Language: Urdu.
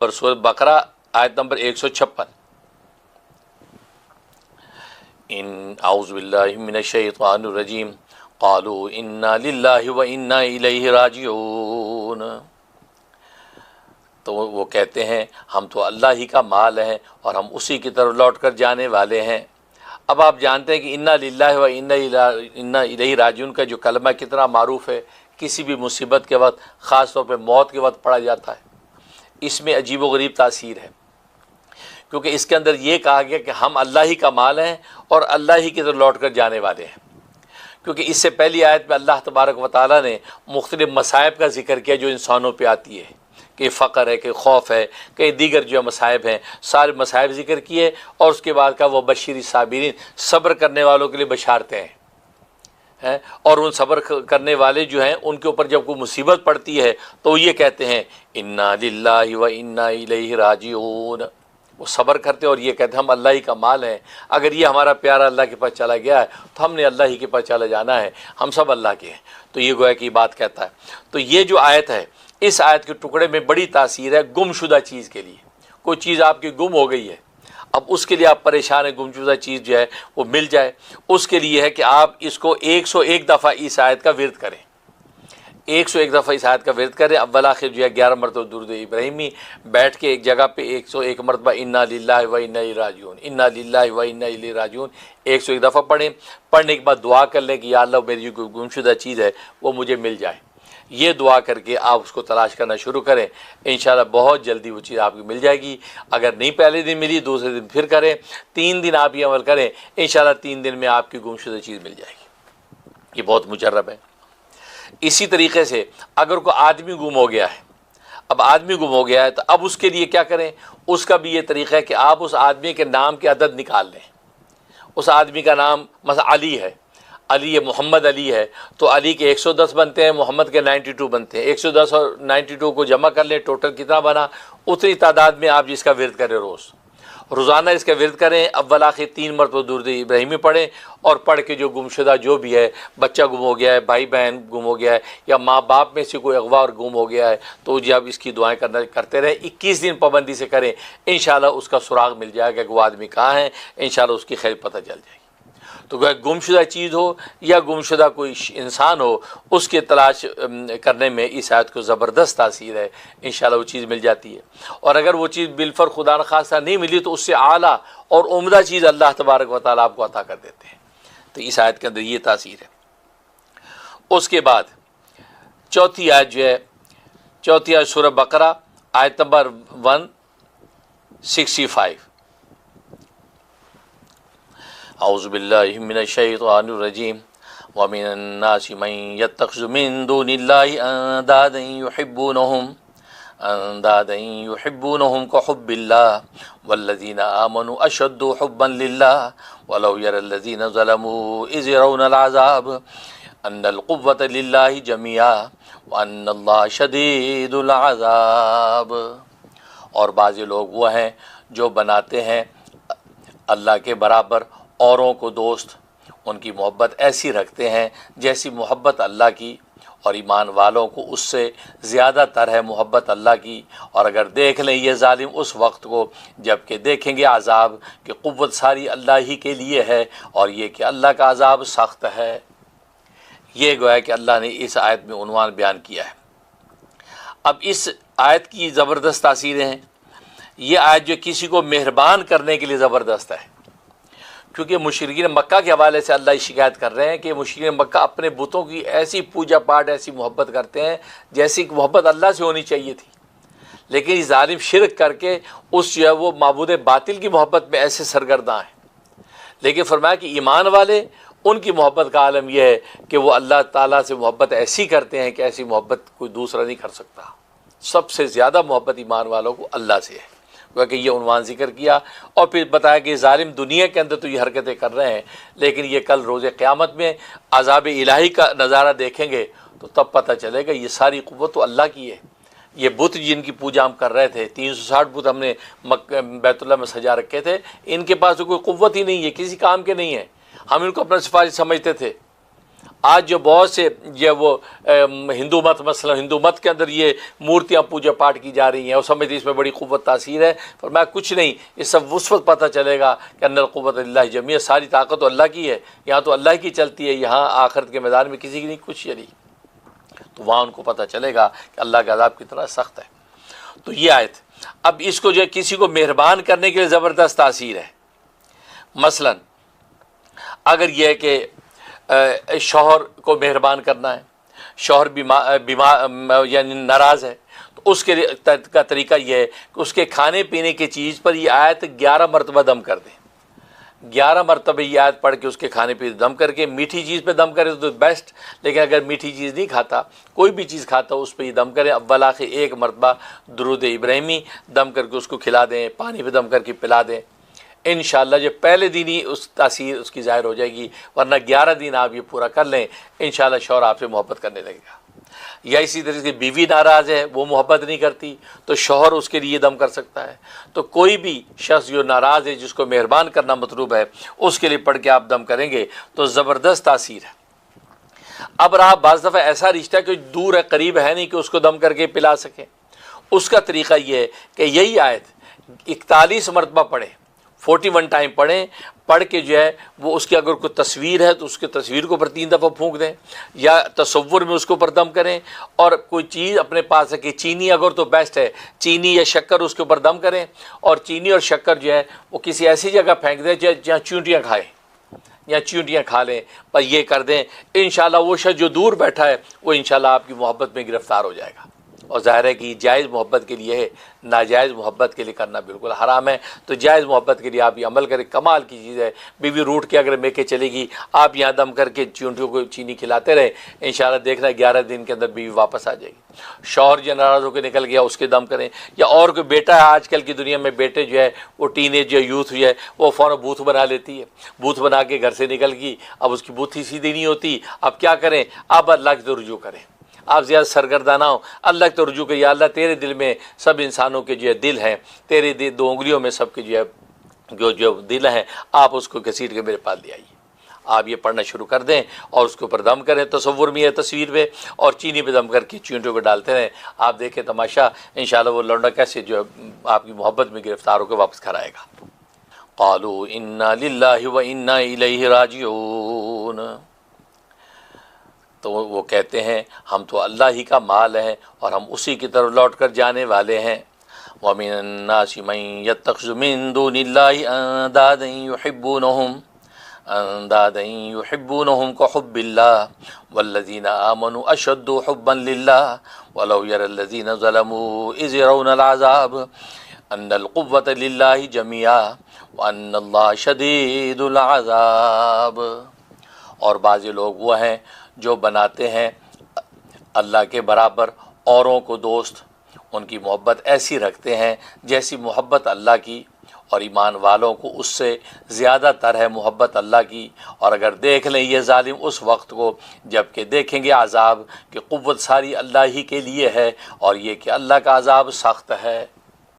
اور سورۃ بقرہ آیت نمبر 156 ان اعوذ باللہ من الشیطان الرجیم قالوا انا للہ و انا الیہ راجعون، تو وہ کہتے ہیں ہم تو اللہ ہی کا مال ہیں اور ہم اسی کی طرف لوٹ کر جانے والے ہیں۔ اب آپ جانتے ہیں کہ انا للہ و انا الیہ راجعون کا جو کلمہ کتنا معروف ہے، کسی بھی مصیبت کے وقت، خاص طور پہ موت کے وقت پڑھا جاتا ہے۔ اس میں عجیب و غریب تاثیر ہے، کیونکہ اس کے اندر یہ کہا گیا کہ ہم اللہ ہی کا مال ہیں اور اللہ ہی کی طرف لوٹ کر جانے والے ہیں۔ کیونکہ اس سے پہلی آیت میں اللہ تبارک و تعالیٰ نے مختلف مصائب کا ذکر کیا جو انسانوں پہ آتی ہے، کہ فقر ہے، کہ خوف ہے، کہ دیگر جو مصائب ہیں، سارے مصائب ذکر کیے، اور اس کے بعد کا وہ بشیر صابرین، صبر کرنے والوں کے لیے بشارتیں ہیں۔ اور ان صبر کرنے والے جو ہیں ان کے اوپر جب کوئی مصیبت پڑتی ہے تو یہ کہتے ہیں انا للہ و انا الیہ راجعون، وہ صبر کرتے اور یہ کہتے ہیں ہم اللہ ہی کا مال ہیں، اگر یہ ہمارا پیارا اللہ کے پاس چلا گیا ہے تو ہم نے اللہ ہی کے پاس چلا جانا ہے، ہم سب اللہ کے ہیں۔ تو یہ گویا کہ یہ بات کہتا ہے۔ تو یہ جو آیت ہے، اس آیت کے ٹکڑے میں بڑی تاثیر ہے گم شدہ چیز کے لیے۔ کوئی چیز آپ کی گم ہو گئی ہے، اب اس کے لیے آپ پریشان ہیں، گمشدہ چیز جو ہے وہ مل جائے، اس کے لیے ہے کہ آپ اس کو 101 دفعہ اس آیت کا ورد کریں، 101 دفعہ اس آیت کا ورد کریں، اول آخر جو ہے 11 مرتبہ درود ابراہیمی، بیٹھ کے ایک جگہ پہ 101 مرتبہ انا للہ و انا الیہ راجعون، انا للہ و انا الیہ راجعون 101 دفعہ پڑھیں۔ پڑھنے کے بعد دعا کر لیں کہ یا اللہ میری جو گمشدہ چیز ہے وہ مجھے مل جائے۔ یہ دعا کر کے آپ اس کو تلاش کرنا شروع کریں، انشاءاللہ بہت جلدی وہ چیز آپ کو مل جائے گی۔ اگر نہیں پہلے دن ملی، دوسرے دن پھر کریں، 3 دن آپ یہ عمل کریں، انشاءاللہ 3 دن میں آپ کی گمشدہ چیز مل جائے گی۔ یہ بہت مجرب ہے۔ اسی طریقے سے اگر کوئی آدمی گم ہو گیا ہے، اب آدمی گم ہو گیا ہے تو اب اس کے لیے کیا کریں؟ اس کا بھی یہ طریقہ ہے کہ آپ اس آدمی کے نام کے عدد نکال لیں۔ اس آدمی کا نام مثلا علی ہے، علی ہے، محمد علی ہے، تو علی کے 110 بنتے ہیں، محمد کے 92 بنتے ہیں۔ 110 اور 92 کو جمع کر لیں، ٹوٹل کتنا بنا؟ اتنی تعداد میں آپ جس کا ورد کریں، روزانہ اس کا ورد کریں، اول آخر 3 مرتبہ درود ابراہیمی پڑھیں، اور پڑھ کے جو گمشدہ جو بھی ہے، بچہ گم ہو گیا ہے، بھائی بہن گم ہو گیا ہے، یا ماں باپ میں سے کوئی اغوا اور گم ہو گیا ہے، تو جب اس کی دعائیں کرتے رہیں، 21 دن پابندی سے کریں، انشاءاللہ اس کا سراغ مل جائے گا کہ وہ آدمی کہاں ہے، انشاءاللہ اس کی خیر پتہ چل جائے گی۔ تو گمشدہ چیز ہو یا گمشدہ کوئی انسان ہو، اس کے تلاش کرنے میں اس آیت کو زبردست تاثیر ہے، انشاءاللہ وہ چیز مل جاتی ہے۔ اور اگر وہ چیز بالفر خدا نخواستہ نہیں ملی تو اس سے اعلیٰ اور عمدہ چیز اللہ تبارک و تعالیٰ آپ کو عطا کر دیتے ہیں۔ تو اس آیت کے اندر یہ تاثیر ہے۔ اس کے بعد چوتھی آیت جو ہے، چوتھی آیت سورہ بقرہ آیت نمبر 165، اعوذ باللہ من الشیطان الرجیم ومن الناس من يتخذ من دون اللہ اندادا یحبونہم کحب اللہ والذین آمنوا اشد حبا للہ ولو یری الذین ظلموا اذ یرون العذاب ان القوة للہ جميعا وان اللہ شدید العذاب۔ اور بعض لوگ وہ ہیں جو بناتے ہیں اللہ کے برابر اوروں کو دوست، ان کی محبت ایسی رکھتے ہیں جیسی محبت اللہ کی، اور ایمان والوں کو اس سے زیادہ تر ہے محبت اللہ کی۔ اور اگر دیکھ لیں یہ ظالم اس وقت کو جب کہ دیکھیں گے عذاب، کہ قوت ساری اللہ ہی کے لیے ہے، اور یہ کہ اللہ کا عذاب سخت ہے۔ یہ گویا کہ اللہ نے اس آیت میں عنوان بیان کیا ہے۔ اب اس آیت کی زبردست تاثیریں ہیں۔ یہ آیت جو کسی کو مہربان کرنے کے لیے زبردست ہے، کیونکہ مشرکین مکہ کے حوالے سے اللہ شکایت کر رہے ہیں کہ مشرکین مکہ اپنے بتوں کی ایسی پوجا پاٹ، ایسی محبت کرتے ہیں جیسی کہ محبت اللہ سے ہونی چاہیے تھی، لیکن یہ ظالم شرک کر کے اس جو ہے وہ معبود باطل کی محبت میں ایسے سرگرداں ہیں۔ لیکن فرمایا کہ ایمان والے، ان کی محبت کا عالم یہ ہے کہ وہ اللہ تعالیٰ سے محبت ایسی کرتے ہیں کہ ایسی محبت کوئی دوسرا نہیں کر سکتا۔ سب سے زیادہ محبت ایمان والوں کو اللہ سے ہے، کہ یہ عنوان ذکر کیا، اور پھر بتایا کہ ظالم دنیا کے اندر تو یہ حرکتیں کر رہے ہیں، لیکن یہ کل روز قیامت میں عذاب الہی کا نظارہ دیکھیں گے تو تب پتہ چلے گا یہ ساری قوت تو اللہ کی ہے۔ یہ بت جن کی پوجا ہم کر رہے تھے، 360 بت ہم نے بیت اللہ میں سجا رکھے تھے، ان کے پاس تو کوئی قوت ہی نہیں ہے، کسی کام کے نہیں ہے، ہم ان کو اپنا سفارش سمجھتے تھے۔ آج جو بہت سے یہ وہ ہندو مت، مثلا ہندو مت کے اندر یہ مورتیاں پوجا پاٹ کی جا رہی ہیں اور سمجھتے اس میں بڑی قوت تاثیر ہے، فرمایا کچھ نہیں، یہ سب اس وقت پتہ چلے گا کہ ان القوت للہ جمیع، ساری طاقت تو اللہ کی ہے، یہاں تو اللہ کی چلتی ہے، یہاں آخرت کے میدان میں کسی کی نہیں، کچھ یہ نہیں، تو وہاں ان کو پتہ چلے گا کہ اللہ کا عذاب کتنا سخت ہے۔ تو یہ آیت اب اس کو جو ہے کسی کو مہربان کرنے کے لیے زبردست تاثیر ہے۔ مثلا اگر یہ ہے کہ شوہر کو مہربان کرنا ہے، شوہر بیمار یعنی ناراض ہے، تو اس کے کا طریقہ یہ ہے کہ اس کے کھانے پینے کی چیز پر یہ آیت 11 مرتبہ دم کر دیں، 11 مرتبہ یہ آیت پڑھ کے اس کے کھانے پہ دم کر کے، میٹھی چیز پہ دم کرے تو بیسٹ، لیکن اگر میٹھی چیز نہیں کھاتا، کوئی بھی چیز کھاتا اس پہ یہ دم کریں، اول آخر 1 مرتبہ درود ابراہیمی دم کر کے اس کو کھلا دیں، پانی پہ دم کر کے پلا دیں، انشاءاللہ جو پہلے دن ہی اس تاثیر اس کی ظاہر ہو جائے گی، ورنہ 11 دن آپ یہ پورا کر لیں، انشاءاللہ شوہر آپ سے محبت کرنے لگے گا۔ یا اسی طرح سے بیوی ناراض ہے، وہ محبت نہیں کرتی، تو شوہر اس کے لیے دم کر سکتا ہے۔ تو کوئی بھی شخص جو ناراض ہے، جس کو مہربان کرنا مطلوب ہے، اس کے لیے پڑھ کے آپ دم کریں گے تو زبردست تاثیر ہے۔ اب رہا بعض دفعہ ایسا رشتہ کہ دور ہے، قریب ہے نہیں کہ اس کو دم کر کے پلا سکیں، اس کا طریقہ یہ ہے کہ یہی آیت 41 مرتبہ پڑھیں، 41 ٹائم پڑھیں، پڑھ کے جو ہے وہ اس کی اگر کوئی تصویر ہے تو اس کی تصویر کو پر 3 دفعہ پھونک دیں، یا تصور میں اس کو پر دم کریں، اور کوئی چیز اپنے پاس رکھیں، چینی اگر تو بیسٹ ہے، چینی یا شکر اس کے اوپر دم کریں، اور چینی اور شکر جو ہے وہ کسی ایسی جگہ پھینک دیں جہاں چونٹیاں کھائیں یا چونٹیاں کھا لیں، پر یہ کر دیں، انشاءاللہ وہ شخص جو دور بیٹھا ہے وہ انشاءاللہ آپ کی محبت میں گرفتار ہو جائے گا۔ اور ظاہر ہے کہ جائز محبت کے لیے ہے، ناجائز محبت کے لیے کرنا بالکل حرام ہے، تو جائز محبت کے لیے آپ یہ عمل کریں، کمال کی چیز ہے۔ بیوی روٹ کے اگر میکے چلے گی، آپ یہاں دم کر کے چونٹیوں کو چینی کھلاتے رہیں، انشاءاللہ دیکھنا 11 دن کے اندر بیوی واپس آ جائے گی۔ شوہر جو ناراض ہو کے نکل گیا، اس کے دم کریں، یا اور کوئی بیٹا ہے، آج کل کی دنیا میں بیٹے جو ہے وہ ٹین ایج یا یوتھ جو ہے وہ فوراً بوتھ بنا لیتی ہے، بوتھ بنا کے گھر سے نکل گئی، اب اس کی بوتھ ہی سیدھی نہیں ہوتی، اب کیا کریں؟ اب اللہ کی طرف رجوع کریں، آپ زیادہ سرگردہ نہ ہوں، اللہ کی طرف رجوع کریں، یا اللہ تیرے دل میں سب انسانوں کے جو ہے دل ہیں، تیرے 2 انگلیوں میں سب کے جو ہے جو دل ہیں، آپ اس کو گھسیٹ کے میرے پاس لے آئیے۔ آپ یہ پڑھنا شروع کر دیں اور اس کے اوپر دم کریں، تصور میں یا تصویر پہ، اور چینی پہ دم کر کے چونٹیوں کو ڈالتے رہیں، آپ دیکھیں تماشا، انشاءاللہ وہ لونڈا کیسے جو ہے آپ کی محبت میں گرفتار ہو کے واپس گھر آئے گا۔ قالوا انا للہ و انا الیہ راجعون، تو وہ کہتے ہیں ہم تو اللہ ہی کا مال ہیں اور ہم اسی کی طرف لوٹ کر جانے والے ہیں۔ وَمِنَ النَّاسِ مَن يَتَّخِذُ مِن دُونِ اللَّهِ أَندَادًا يُحِبُّونَهُم كَحُبِّ اللَّهِ وَالَّذِينَ آمَنُوا أَشَدُّ حُبًّا لِلَّهِ وَلَوْ يَرَى الَّذِينَ ظَلَمُوا إِذْ يَرَوْنَ الْعَذَابَ أَنَّ الْقُوَّةَ لِلَّهِ جَمِيعًا وَأَنَّ اللَّهَ شَدِيدُ الْعَذَابِ۔ اور بعض لوگ وہ ہیں جو بناتے ہیں اللہ کے برابر اوروں کو دوست، ان کی محبت ایسی رکھتے ہیں جیسی محبت اللہ کی، اور ایمان والوں کو اس سے زیادہ تر ہے محبت اللہ کی۔ اور اگر دیکھ لیں یہ ظالم اس وقت کو جب کہ دیکھیں گے عذاب، کہ قوت ساری اللہ ہی کے لیے ہے، اور یہ کہ اللہ کا عذاب سخت ہے۔